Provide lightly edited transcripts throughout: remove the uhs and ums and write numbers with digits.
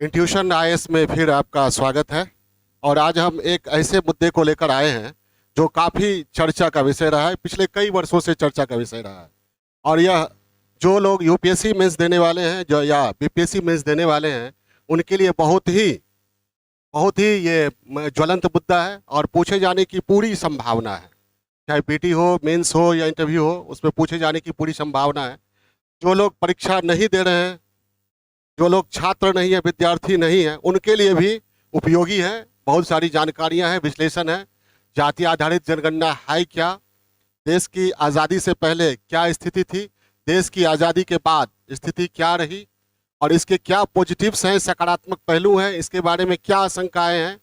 Intuition IAS में फिर आपका स्वागत है। और आज हम एक ऐसे मुद्दे को लेकर आए हैं जो काफ़ी चर्चा का विषय रहा है, पिछले कई वर्षों से चर्चा का विषय रहा है। और यह जो लोग यूपीएससी मेंस देने वाले हैं जो या बीपीएससी मेंस देने वाले हैं उनके लिए बहुत ही ये ज्वलंत मुद्दा है और पूछे जाने की पूरी संभावना है। चाहे पीटी हो, मेंस हो या इंटरव्यू हो, उसमें पूछे जाने की पूरी संभावना है। जो लोग परीक्षा नहीं दे रहे हैं, जो लोग छात्र नहीं है, विद्यार्थी नहीं है, उनके लिए भी उपयोगी है। बहुत सारी जानकारियां हैं, विश्लेषण है। जाति आधारित जनगणना है क्या, देश की आज़ादी से पहले क्या स्थिति थी, देश की आज़ादी के बाद स्थिति क्या रही, और इसके क्या पॉजिटिव्स हैं, सकारात्मक पहलू हैं, इसके बारे में क्या आशंकाएं हैं,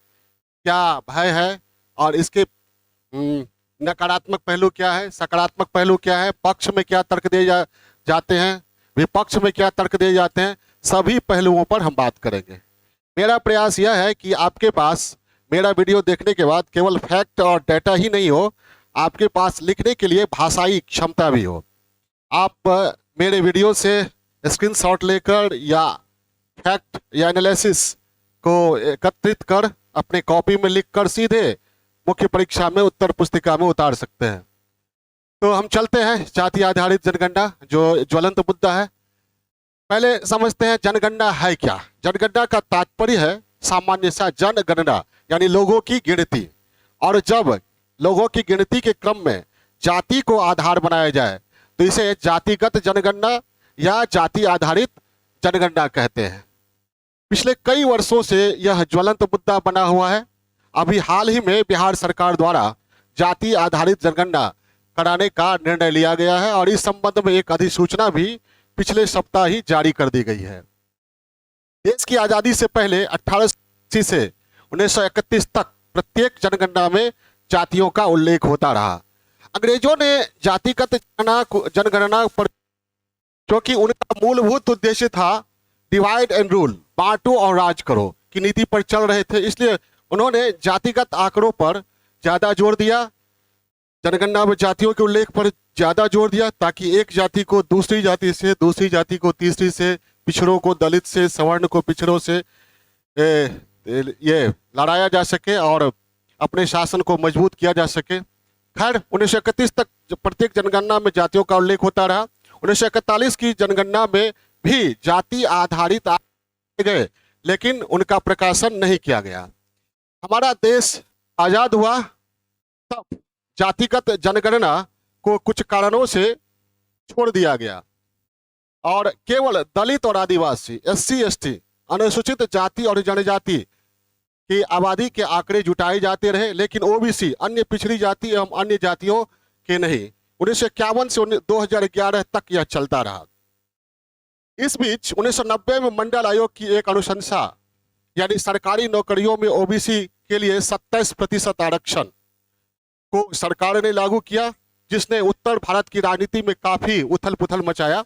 क्या भय है, और इसके नकारात्मक पहलू क्या है, सकारात्मक पहलू क्या है, पक्ष में क्या तर्क दिए जाते हैं, विपक्ष में क्या तर्क दिए जाते हैं, सभी पहलुओं पर हम बात करेंगे। मेरा प्रयास यह है कि आपके पास मेरा वीडियो देखने के बाद केवल फैक्ट और डेटा ही नहीं हो, आपके पास लिखने के लिए भाषाई क्षमता भी हो। आप मेरे वीडियो से स्क्रीनशॉट लेकर या फैक्ट या एनालिसिस को एकत्रित कर अपने कॉपी में लिखकर सीधे मुख्य परीक्षा में उत्तर पुस्तिका में उतार सकते हैं। तो हम चलते हैं जाति आधारित जनगणना, जो ज्वलंत मुद्दा है। पहले समझते हैं जनगणना है क्या। जनगणना का तात्पर्य है सामान्य सा जनगणना, यानी लोगों की गिनती। और जब लोगों की गिनती के क्रम में जाति को आधार बनाया जाए तो इसे जातिगत जनगणना या जाति आधारित जनगणना कहते हैं। पिछले कई वर्षों से यह ज्वलंत मुद्दा बना हुआ है। अभी हाल ही में बिहार सरकार द्वारा जाति आधारित जनगणना कराने का निर्णय लिया गया है और इस संबंध में एक अधिसूचना भी पिछले सप्ताह ही जारी कर दी गई है। देश की आज़ादी से पहले 1880 से 1931 तक प्रत्येक जनगणना में जातियों का उल्लेख होता रहा। अंग्रेजों ने जातिगत जनगणना पर, क्योंकि उनका मूलभूत उद्देश्य था डिवाइड एंड रूल, बांटो और राज करो की नीति पर चल रहे थे, इसलिए उन्होंने जातिगत आंकड़ों पर ज्यादा जोर दिया, जनगणना में जातियों के उल्लेख पर ज्यादा जोर दिया, ताकि एक जाति को दूसरी जाति से, दूसरी जाति को तीसरी से, पिछड़ों को दलित से, सवर्ण को पिछड़ों से ये लड़ाया जा सके और अपने शासन को मजबूत किया जा सके। खैर 1931 तक प्रत्येक जनगणना में जातियों का उल्लेख होता रहा। 1941 की जनगणना में भी जाति आधारित गए, लेकिन उनका प्रकाशन नहीं किया गया। हमारा देश आजाद हुआ तब जातिगत जनगणना को कुछ कारणों से छोड़ दिया गया और केवल दलित और आदिवासी, एससी एसटी, अनुसूचित जाति और जनजाति की आबादी के आंकड़े जुटाए जाते रहे, लेकिन ओबीसी, अन्य पिछड़ी जाति एवं अन्य जातियों के नहीं। 1951 से 2011 तक यह चलता रहा। इस बीच 1990 में मंडल आयोग की एक अनुशंसा, यानी सरकारी नौकरियों में ओबीसी के लिए 27% आरक्षण को सरकार ने लागू किया, जिसने उत्तर भारत की राजनीति में काफी उथल पुथल मचाया।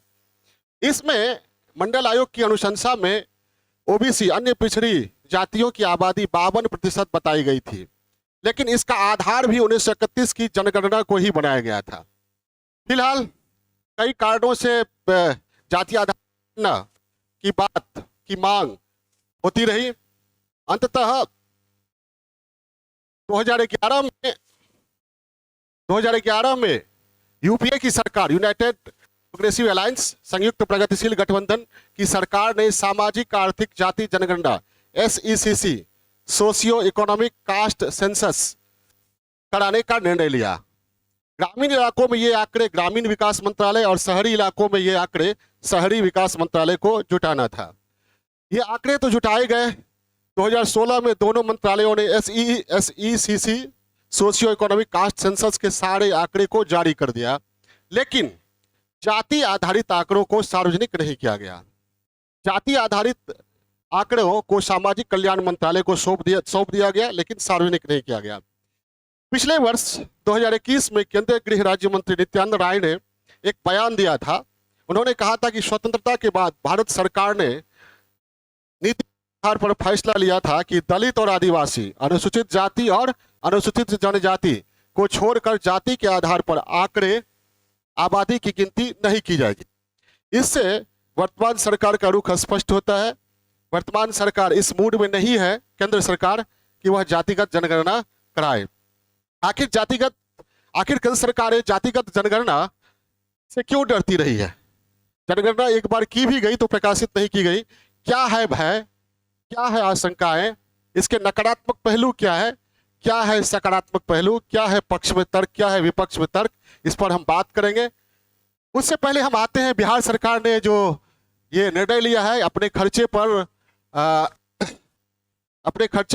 इसमें मंडल आयोग की अनुशंसा में ओबीसी, अन्य पिछड़ी जातियों की आबादी 52% बताई गई थी, लेकिन इसका आधार भी 1931 की जनगणना को ही बनाया गया था। फिलहाल कई कारणों से जाति आधार की बात की मांग होती रही। अंततः 2011 में यूपीए की सरकार, यूनाइटेड प्रोग्रेसिव अलायंस, संयुक्त प्रगतिशील गठबंधन की सरकार ने सामाजिक आर्थिक जाति जनगणना SECC, socio economic caste census कराने का निर्णय लिया। ग्रामीण इलाकों में ये आंकड़े ग्रामीण विकास मंत्रालय और शहरी इलाकों में ये आंकड़े शहरी विकास मंत्रालय को जुटाना था। ये आंकड़े तो जुटाए गए। 2016 में दोनों मंत्रालयों ने SECC, socio economic caste census के सारे आंकड़े को जारी कर दिया, लेकिन जाति आधारित आंकड़ों को सार्वजनिक नहीं किया गया। जाति आधारित आंकड़ों को सामाजिक कल्याण मंत्रालय को सौंप दिया गया, लेकिन सार्वजनिक नहीं किया गया। पिछले वर्ष 2021 में केंद्रीय गृह राज्य मंत्री नित्यानंद राय ने एक बयान दिया था। उन्होंने कहा था कि स्वतंत्रता के बाद भारत सरकार ने नीति आधार पर फैसला लिया था कि दलित और आदिवासी, अनुसूचित जाति और अनुसूचित जनजाति को छोड़कर जाति के आधार पर आंकड़े, आबादी की गिनती नहीं की जाएगी। इससे वर्तमान सरकार का रुख स्पष्ट होता है वर्तमान सरकार इस मूड में नहीं है, केंद्र सरकार, कि वह जातिगत जनगणना कराए। आखिर केंद्र सरकार जातिगत जनगणना से क्यों डरती रही है? जनगणना एक बार की भी गई तो प्रकाशित नहीं की गई। क्या है भय, क्या है आशंकाएं, इसके नकारात्मक पहलू क्या है, क्या है सकारात्मक पहलू, क्या है पक्ष में तर्क, क्या है विपक्ष में तर्क, इस पर हम बात करेंगे। उससे पहले हम आते हैं बिहार सरकार ने जो ये निर्णय लिया है अपने खर्चे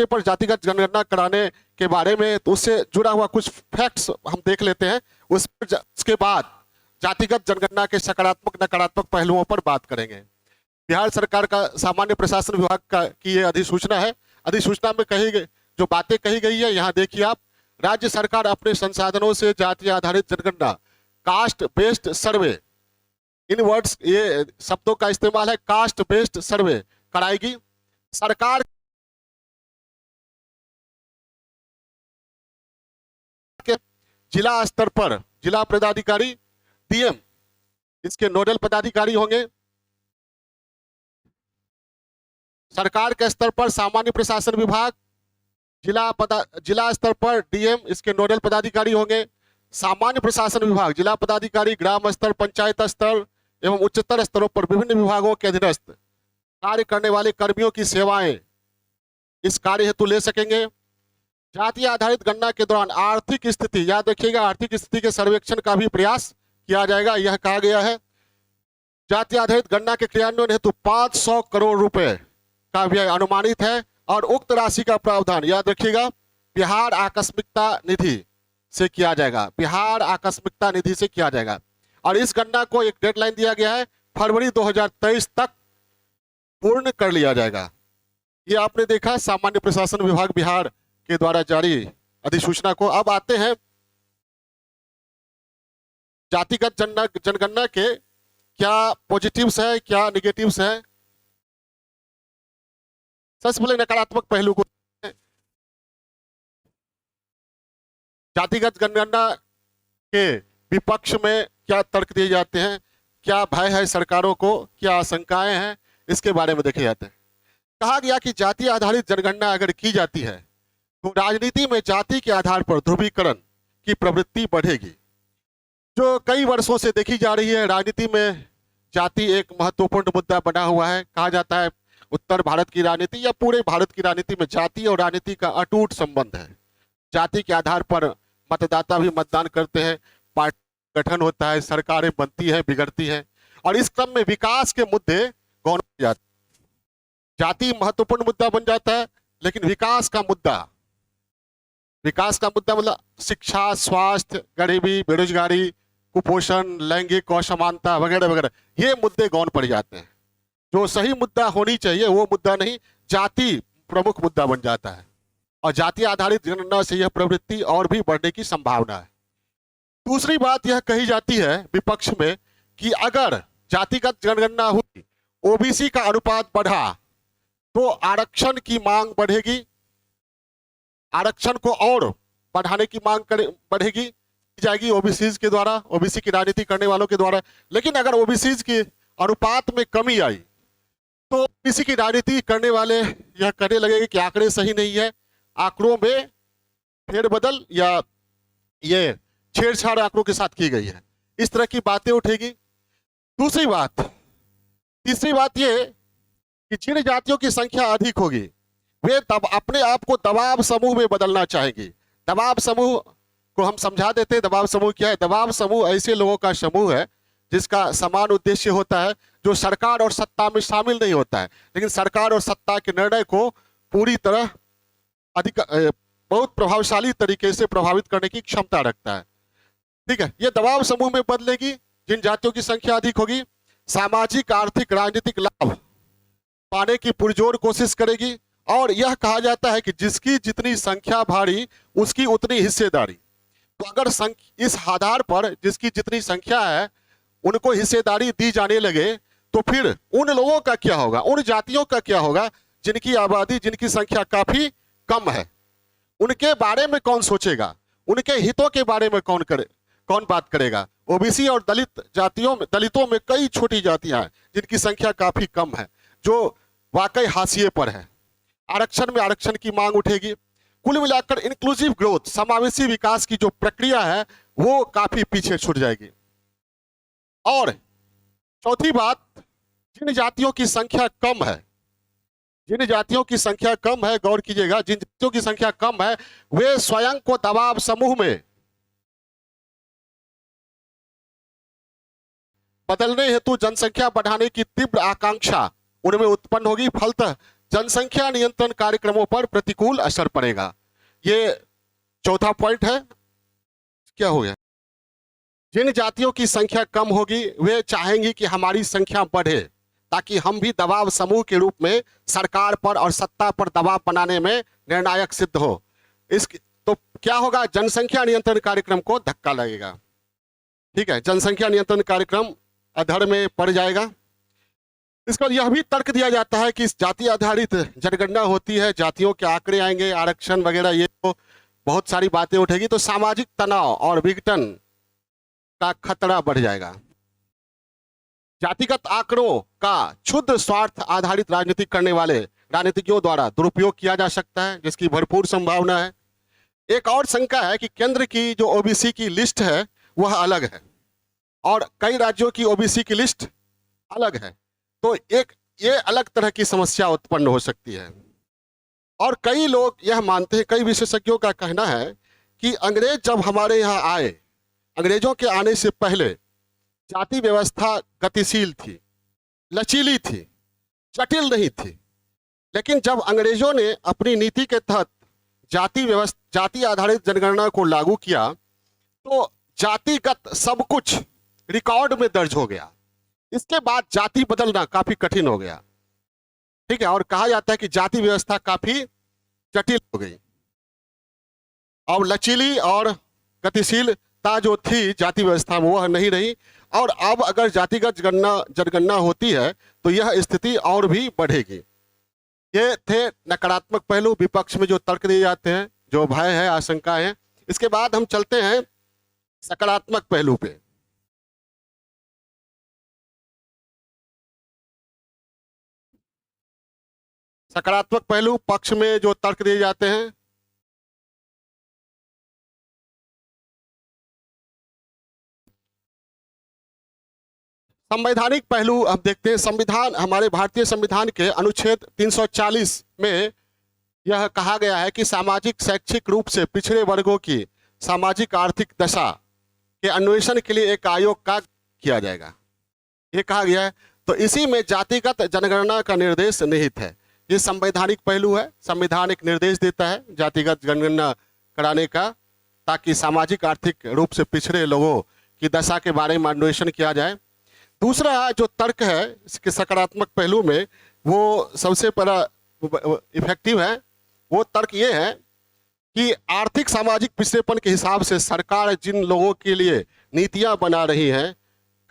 पर जातिगत जनगणना कराने के बारे में, तो उससे जुड़ा हुआ कुछ फैक्ट्स हम देख लेते हैं। उसके बाद जातिगत जनगणना के सकारात्मक नकारात्मक पहलुओं पर बात करेंगे। बिहार सरकार का सामान्य प्रशासन विभाग की ये अधिसूचना है। अधिसूचना में जो बातें कही गई है यहाँ देखिए आप। राज्य सरकार अपने संसाधनों से जाति आधारित जनगणना, कास्ट बेस्ड सर्वे, इन वर्ड्स ये शब्दों का इस्तेमाल है, कास्ट बेस्ड सर्वे कराएगी। सरकार के जिला स्तर पर जिला पदाधिकारी, डीएम इसके नोडल पदाधिकारी होंगे। सरकार के स्तर पर सामान्य प्रशासन विभाग, जिला स्तर पर डीएम इसके नोडल पदाधिकारी होंगे। सामान्य प्रशासन विभाग, जिला पदाधिकारी ग्राम स्तर, पंचायत स्तर एवं उच्चतर स्तरों पर विभिन्न विभागों के अधीनस्थ कार्य करने वाले कर्मियों की सेवाएं इस कार्य हेतु ले सकेंगे। जाति आधारित गणना के दौरान आर्थिक स्थिति, याद रखिएगा, आर्थिक स्थिति के सर्वेक्षण का भी प्रयास किया जाएगा, यह कहा गया है। जाति आधारित गणना के क्रियान्वयन हेतु 500 करोड़ रुपए का व्यय अनुमानित है और उक्त राशि का प्रावधान, याद रखिएगा, बिहार आकस्मिकता निधि से किया जाएगा, बिहार आकस्मिकता निधि से किया जाएगा। और इस गणना को एक डेडलाइन दिया गया है, फरवरी 2023 तक पूर्ण कर लिया जाएगा। ये आपने देखा सामान्य प्रशासन विभाग बिहार के द्वारा जारी अधिसूचना को। अब आते हैं जातिगत जनगणना के क्या पॉजिटिव्स है, क्या निगेटिव्स है। सबसे पहले नकारात्मक पहलू को, जातिगत जनगणना के विपक्ष में क्या तर्क दिए जाते हैं, क्या भय है सरकारों को, क्या आशंकाएं हैं, इसके बारे में देखे जाते हैं। कहा गया कि जाति आधारित जनगणना अगर की जाती है तो राजनीति में जाति के आधार पर ध्रुवीकरण की प्रवृत्ति बढ़ेगी, जो कई वर्षों से देखी जा रही है। राजनीति में जाति एक महत्वपूर्ण मुद्दा बना हुआ है। कहा जाता है उत्तर भारत की राजनीति या पूरे भारत की राजनीति में जाति और राजनीति का अटूट संबंध है। जाति के आधार पर मतदाता भी मतदान करते हैं, पार्टी गठन होता है, सरकारें बनती हैं, बिगड़ती हैं, और इस क्रम में विकास के मुद्दे गौण हो जाते हैं। जाति महत्वपूर्ण मुद्दा बन जाता है, लेकिन विकास का मुद्दा मतलब शिक्षा, स्वास्थ्य, गरीबी, बेरोजगारी, कुपोषण, लैंगिक असमानता वगैरह वगैरह, ये मुद्दे गौण पड़ जाते हैं। जो सही मुद्दा होनी चाहिए वो मुद्दा नहीं, जाति प्रमुख मुद्दा बन जाता है, और जाति आधारित जनगणना से यह प्रवृत्ति और भी बढ़ने की संभावना है। दूसरी बात यह कही जाती है विपक्ष में कि अगर जातिगत जनगणना हुई, ओबीसी का अनुपात बढ़ा, तो आरक्षण की मांग बढ़ेगी, आरक्षण को और बढ़ाने की मांग बढ़ेगी जाएगी ओबीसी के द्वारा, ओबीसी की राजनीति करने वालों के द्वारा। लेकिन अगर ओबीसी के अनुपात में कमी आई तो ओबीसी की राजनीति करने वाले यह कहने लगेंगे कि आंकड़े सही नहीं है, आंकड़ों में फेरबदल या ये छेड़छाड़ आंकड़ों के साथ की गई है, इस तरह की बातें उठेगी। तीसरी बात ये कि जिन जातियों की संख्या अधिक होगी वे तब अपने आप को दबाव समूह में बदलना चाहेंगी। दबाव समूह को हम समझा देते हैं। दबाव समूह क्या है? दबाव समूह ऐसे लोगों का समूह है जिसका समान उद्देश्य होता है, जो सरकार और सत्ता में शामिल नहीं होता है, लेकिन सरकार और सत्ता के निर्णय को पूरी तरह बहुत प्रभावशाली तरीके से प्रभावित करने की क्षमता रखता है। ठीक है, ये दबाव समूह में बदलेगी जिन जातियों की संख्या अधिक होगी। सामाजिक, आर्थिक, राजनीतिक लाभ पाने की पुरजोर कोशिश करेगी, और यह कहा जाता है कि जिसकी जितनी संख्या भारी उसकी उतनी हिस्सेदारी। तो अगर इस आधार पर जिसकी जितनी संख्या है उनको हिस्सेदारी दी जाने लगे तो फिर उन लोगों का क्या होगा, उन जातियों का क्या होगा जिनकी आबादी, जिनकी संख्या काफी कम है? उनके बारे में कौन सोचेगा? उनके हितों के बारे में कौन बात करेगा? ओबीसी और दलितों में कई छोटी जातियां हैं जिनकी संख्या काफी कम है, जो वाकई हाशिए पर है। आरक्षण में आरक्षण की मांग उठेगी। कुल मिलाकर इंक्लूसिव ग्रोथ, समावेशी विकास की जो प्रक्रिया है वो काफी पीछे छूट जाएगी। और चौथी बात, जिन जातियों की संख्या कम है, जिन जातियों की संख्या कम है, गौर कीजिएगा, जिन जातियों की संख्या कम है वे स्वयं को दबाव समूह में बदलने हेतु जनसंख्या बढ़ाने की तीव्र आकांक्षा उनमें उत्पन्न होगी। फलतः जनसंख्या नियंत्रण कार्यक्रमों पर प्रतिकूल असर पड़ेगा। ये चौथा पॉइंट है। क्या हो गया? जिन जातियों की संख्या कम होगी वे चाहेंगी कि हमारी संख्या बढ़े ताकि हम भी दबाव समूह के रूप में सरकार पर और सत्ता पर दबाव बनाने में निर्णायक सिद्ध हो। इस तो क्या होगा? जनसंख्या नियंत्रण कार्यक्रम को धक्का लगेगा। ठीक है, जनसंख्या नियंत्रण कार्यक्रम अधर में पड़ जाएगा। इसका यह भी तर्क दिया जाता है कि इस जाति आधारित जनगणना होती है, जातियों के आंकड़े आएंगे, आरक्षण वगैरह, ये तो बहुत सारी बातें उठेगी, तो सामाजिक तनाव और विघटन का खतरा बढ़ जाएगा। जातिगत आंकड़ों का क्षुद्र स्वार्थ आधारित राजनीति करने वाले राजनीतिज्ञों द्वारा दुरुपयोग किया जा सकता है, जिसकी भरपूर संभावना है। एक और शंका है कि केंद्र की जो ओबीसी की लिस्ट है वह अलग है और कई राज्यों की ओबीसी की लिस्ट अलग है, तो ये अलग तरह की समस्या उत्पन्न हो सकती है। और कई लोग यह मानते हैं, कई विशेषज्ञों का कहना है कि अंग्रेज जब हमारे यहाँ आए, अंग्रेजों के आने से पहले जाति व्यवस्था गतिशील थी, लचीली थी, जटिल नहीं थी। लेकिन जब अंग्रेजों ने अपनी नीति के तहत जाति आधारित जनगणना को लागू किया तो जातिगत सब कुछ रिकॉर्ड में दर्ज हो गया। इसके बाद जाति बदलना काफी कठिन हो गया। ठीक है, और कहा जाता है कि जाति व्यवस्था काफी जटिल हो गई। अब लचीली और गतिशीलता जो थी जाति व्यवस्था में वह नहीं रही, और अब अगर जातिगत जनगणना होती है तो यह स्थिति और भी बढ़ेगी। ये थे नकारात्मक पहलू, विपक्ष में जो तर्क दिए जाते हैं, जो भय है, आशंका है। इसके बाद हम चलते हैं सकारात्मक पहलू पे। सकारात्मक पहलू पक्ष में जो तर्क दिए जाते हैं, संवैधानिक पहलू अब देखते हैं। संविधान, हमारे भारतीय संविधान के अनुच्छेद 340 में यह कहा गया है कि सामाजिक शैक्षिक रूप से पिछड़े वर्गों की सामाजिक आर्थिक दशा के अन्वेषण के लिए एक आयोग का किया जाएगा, ये कहा गया है। तो इसी में जातिगत जनगणना का निर्देश निहित है। ये संवैधानिक पहलू है। संविधान एक निर्देश देता है जातिगत जनगणना कराने का, ताकि सामाजिक आर्थिक रूप से पिछड़े लोगों की दशा के बारे में अन्वेषण किया जाए। दूसरा जो तर्क है इसके सकारात्मक पहलू में, वो सबसे बड़ा इफेक्टिव है। वो तर्क ये है कि आर्थिक सामाजिक पिछड़ेपन के हिसाब से सरकार जिन लोगों के लिए नीतियां बना रही है,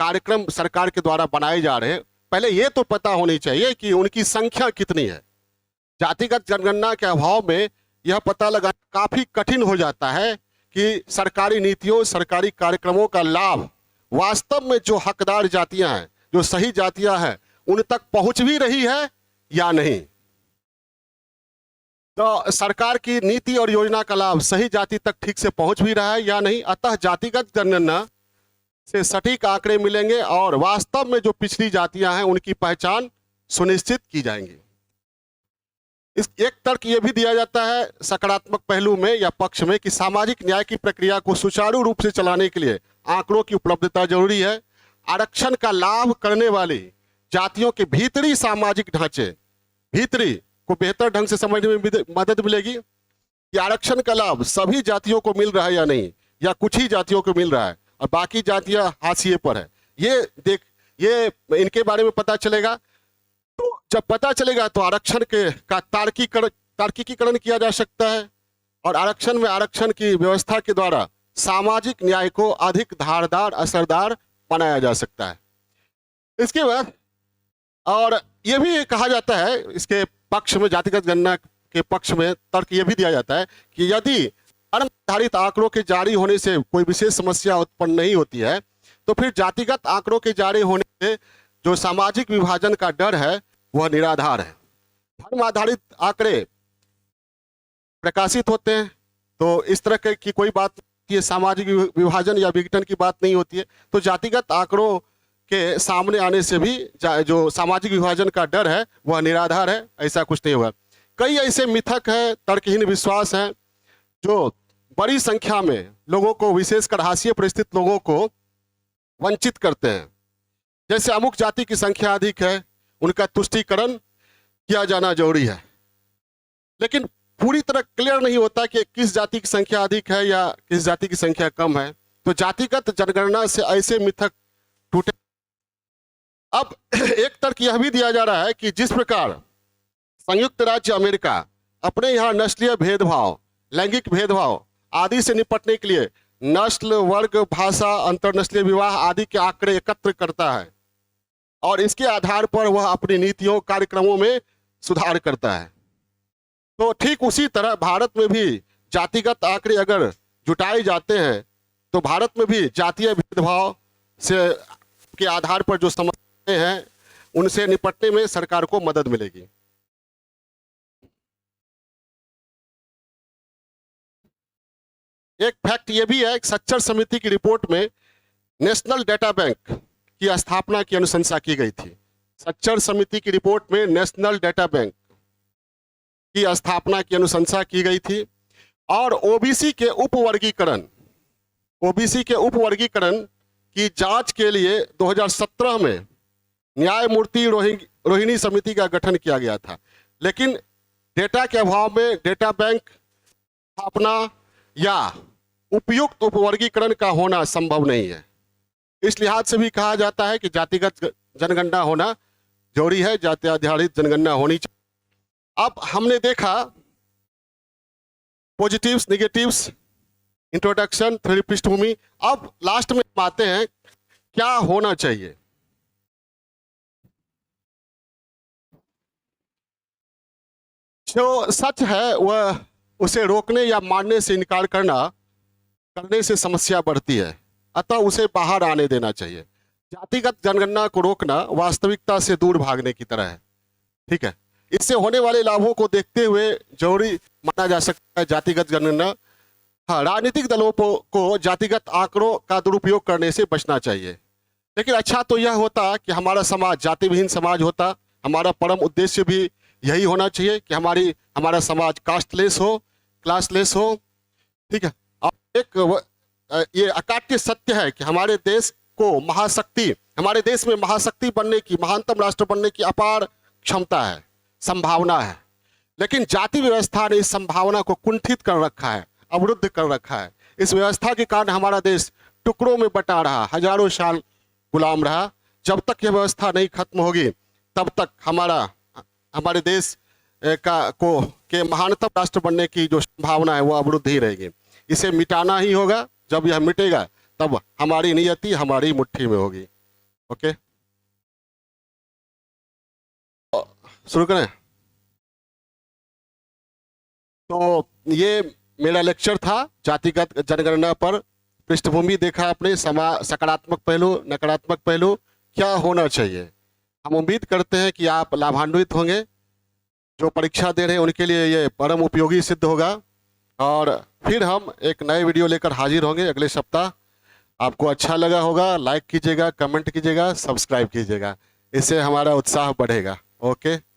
कार्यक्रम सरकार के द्वारा बनाए जा रहे हैं, पहले ये तो पता होनी चाहिए कि उनकी संख्या कितनी है। जातिगत जनगणना के अभाव में यह पता लगाना काफी कठिन हो जाता है कि सरकारी नीतियों, सरकारी कार्यक्रमों का लाभ वास्तव में जो हकदार जातियां हैं, जो सही जातियां हैं, उन तक पहुंच भी रही है या नहीं। तो सरकार की नीति और योजना का लाभ सही जाति तक ठीक से पहुंच भी रहा है या नहीं। अतः जातिगत जनगणना से सटीक आंकड़े मिलेंगे और वास्तव में जो पिछड़ी जातियां हैं उनकी पहचान सुनिश्चित की जाएंगी। इस एक तर्क ये भी दिया जाता है सकारात्मक पहलू में या पक्ष में कि सामाजिक न्याय की प्रक्रिया को सुचारू रूप से चलाने के लिए आंकड़ों की उपलब्धता जरूरी है। आरक्षण का लाभ करने वाली जातियों के भीतरी सामाजिक ढांचे, भीतरी को बेहतर ढंग से समझने में मदद मिलेगी कि आरक्षण का लाभ सभी जातियों को मिल रहा है या नहीं, या कुछ ही जातियों को मिल रहा है और बाकी जातियां हाशिए पर है। ये इनके बारे में पता चलेगा। तो जब पता चलेगा तो आरक्षण का तार्किकीकरण किया जा सकता है और आरक्षण में आरक्षण की व्यवस्था के द्वारा सामाजिक न्याय को अधिक धारदार, असरदार बनाया जा सकता है। इसके बाद और यह भी कहा जाता है, इसके पक्ष में, जातिगत गणना के पक्ष में तर्क यह भी दिया जाता है कि यदि आधारित आंकड़ों के जारी होने से कोई विशेष समस्या उत्पन्न नहीं होती है तो फिर जातिगत आंकड़ों के जारी होने से जो सामाजिक विभाजन का डर है वह निराधार है। धर्म आधारित आंकड़े प्रकाशित होते हैं, तो इस तरह की कोई बात, ये सामाजिक विभाजन या विघटन की बात नहीं होती है। तो जातिगत आंकड़ों के सामने आने से भी जो सामाजिक विभाजन का डर है वह निराधार है, ऐसा कुछ नहीं होगा। कई ऐसे मिथक हैं, तर्कहीन विश्वास हैं जो बड़ी संख्या में लोगों को, विशेषकर हाशिए पर स्थित लोगों को वंचित करते हैं। जैसे अमुक जाति की संख्या अधिक है, उनका तुष्टीकरण किया जाना जरूरी है, लेकिन पूरी तरह क्लियर नहीं होता कि किस जाति की संख्या अधिक है या किस जाति की संख्या कम है। तो जातिगत जनगणना से ऐसे मिथक टूटे। अब एक तर्क यह भी दिया जा रहा है कि जिस प्रकार संयुक्त राज्य अमेरिका अपने यहाँ नस्लीय भेदभाव, लैंगिक भेदभाव आदि से निपटने के लिए नस्ल, वर्ग, भाषा, अंतरनस्लीय विवाह आदि के आंकड़े एकत्र करता है और इसके आधार पर वह अपनी नीतियों, कार्यक्रमों में सुधार करता है, तो ठीक उसी तरह भारत में भी जातिगत आंकड़े अगर जुटाए जाते हैं तो भारत में भी जातीय भेदभाव से के आधार पर जो समस्याएं हैं उनसे निपटने में सरकार को मदद मिलेगी। एक फैक्ट ये भी है कि सच्चर समिति की रिपोर्ट में नेशनल डेटा बैंक की स्थापना की अनुशंसा की गई थी। सच्चर समिति की रिपोर्ट में नेशनल डेटा बैंक की स्थापना की अनुशंसा की गई थी और ओबीसी के उपवर्गीकरण की जांच के लिए 2017 में न्यायमूर्ति रोहिणी समिति का गठन किया गया था, लेकिन डेटा के अभाव में डेटा बैंक स्थापना या उपयुक्त उपवर्गीकरण का होना संभव नहीं है। इस लिहाज से भी कहा जाता है कि जातिगत जनगणना होना जरूरी है, जाति आधारित जनगणना होनी चाहिए। अब हमने देखा पॉजिटिव्स, नेगेटिव्स, इंट्रोडक्शन, थ्योरी, पृष्ठभूमि। अब लास्ट में आते हैं क्या होना चाहिए। जो सच है वह उसे रोकने या मानने से इनकार करने से समस्या बढ़ती है, अतः उसे बाहर आने देना चाहिए। जातिगत जनगणना को रोकना वास्तविकता से दूर भागने की तरह है, ठीक है। इससे होने वाले लाभों को देखते हुए जरूरी माना जा सकता है जातिगत जनगणना। हाँ, राजनीतिक दलों को जातिगत आंकड़ों का दुरुपयोग करने से बचना चाहिए, लेकिन अच्छा तो यह होता कि हमारा समाज जाति विहीन समाज होता। हमारा परम उद्देश्य भी यही होना चाहिए कि हमारा समाज कास्टलेस हो, क्लासलेस हो, ठीक है। और एक ये अकाट्य सत्य है कि हमारे देश में महाशक्ति बनने की, महानतम राष्ट्र बनने की अपार क्षमता है, संभावना है, लेकिन जाति व्यवस्था ने इस संभावना को कुंठित कर रखा है, अवरुद्ध कर रखा है। इस व्यवस्था के कारण हमारा देश टुकड़ों में बटा रहा, हजारों साल गुलाम रहा। जब तक यह व्यवस्था नहीं खत्म होगी तब तक हमारे देश के महानतम राष्ट्र बनने की जो संभावना है वो अवरुद्ध ही रहेगी। इसे मिटाना ही होगा। जब यह मिटेगा तब हमारी नियति हमारी मुट्ठी में होगी। ओके, शुरू करें। तो ये मेरा लेक्चर था जातिगत जनगणना पर। पृष्ठभूमि देखा आपने, सकारात्मक पहलू, नकारात्मक पहलू, क्या होना चाहिए। हम उम्मीद करते हैं कि आप लाभान्वित होंगे। जो परीक्षा दे रहे हैं उनके लिए ये परम उपयोगी सिद्ध होगा। और फिर हम एक नए वीडियो लेकर हाजिर होंगे अगले सप्ताह। आपको अच्छा लगा होगा, लाइक कीजिएगा, कमेंट कीजिएगा, सब्सक्राइब कीजिएगा, इससे हमारा उत्साह बढ़ेगा। ओके।